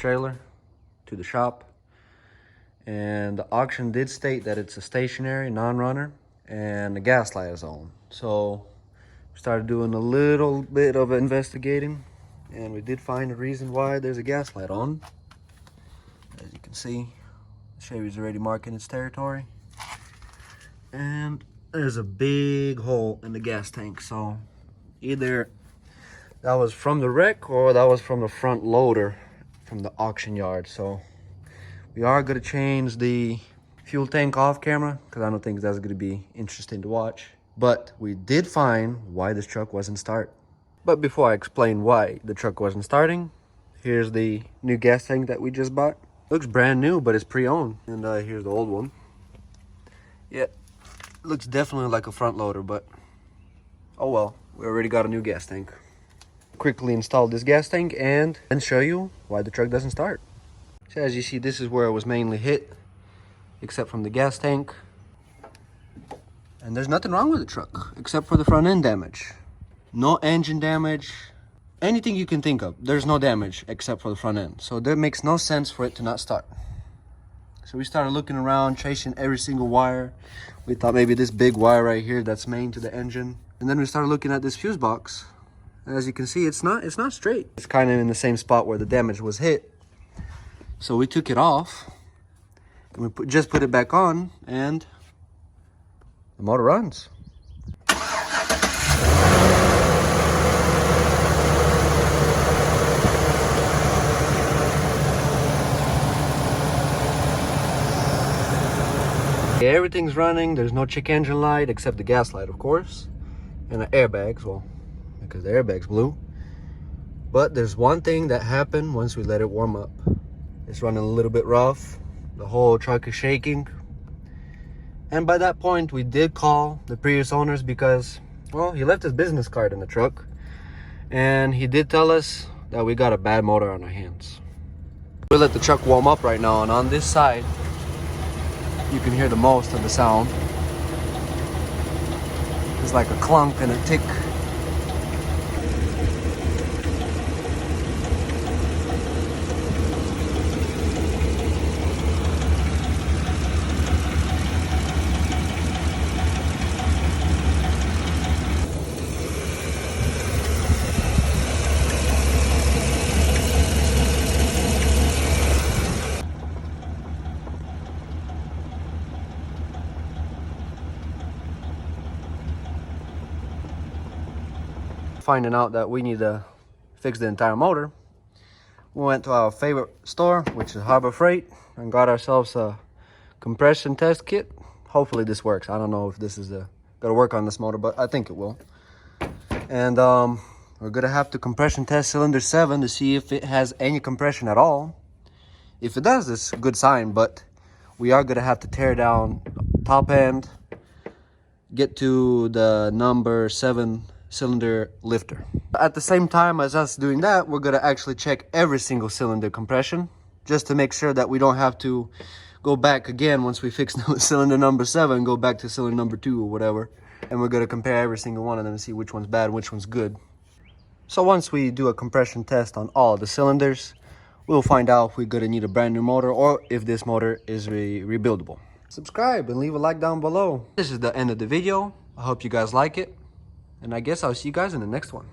trailer to the shop. And the auction did state that it's a stationary non-runner and the gas light is on. So we started doing a little bit of investigating, and we did find a reason why there's a gas light on. As you can see, Chevy's already marking its territory, and there's a big hole in the gas tank. So either that was from the wreck or that was from the front loader from the auction yard. So we are going to change the fuel tank off camera because I don't think that's going to be interesting to watch. But we did find why this truck wasn't starting. But before I explain why the truck wasn't starting, here's the new gas tank that we just bought. Looks brand new, but it's pre-owned. And here's the old one. Yeah, looks definitely like a front loader, but oh well, we already got a new gas tank. Quickly install this gas tank and show you why the truck doesn't start. So as you see, this is where it was mainly hit, except from the gas tank. And there's nothing wrong with the truck, except for the front end damage. No engine damage, anything you can think of. There's no damage except for the front end. So that makes no sense for it to not start. So we started looking around, tracing every single wire. We thought maybe this big wire right here that's main to the engine. And then we started looking at this fuse box. As you can see, it's not straight. It's kind of in the same spot where the damage was hit. So we took it off, and we just put it back on, and the motor runs. Everything's running. There's no check engine light except the gas light, of course, and the airbags, well, because the airbags blew. But there's one thing that happened once we let it warm up. It's running a little bit rough. The whole truck is shaking. And by that point, we did call the previous owners because, well, he left his business card in the truck. And he did tell us that we got a bad motor on our hands. We let the truck warm up right now, and on this side, you can hear the most of the sound. It's like a clunk and a tick. Finding out that we need to fix the entire motor, we went to our favorite store, which is Harbor Freight, and got ourselves a compression test kit. Hopefully this works. I don't know if this is gonna work on this motor, but I think it will. And we're gonna have to compression test cylinder 7 to see if it has any compression at all. If it does, it's a good sign, but we are gonna have to tear down top end, get to the number 7 cylinder lifter. At the same time as us doing that, we're gonna actually check every single cylinder compression just to make sure that we don't have to go back again once we fix cylinder number 7, go back to cylinder number 2 or whatever. And we're gonna compare every single one of them and see which one's bad and which one's good. So once we do a compression test on all the cylinders, we'll find out if we're gonna need a brand new motor or if this motor is rebuildable. Subscribe and leave a like down below. This is the end of the video. I hope you guys like it. And I guess I'll see you guys in the next one.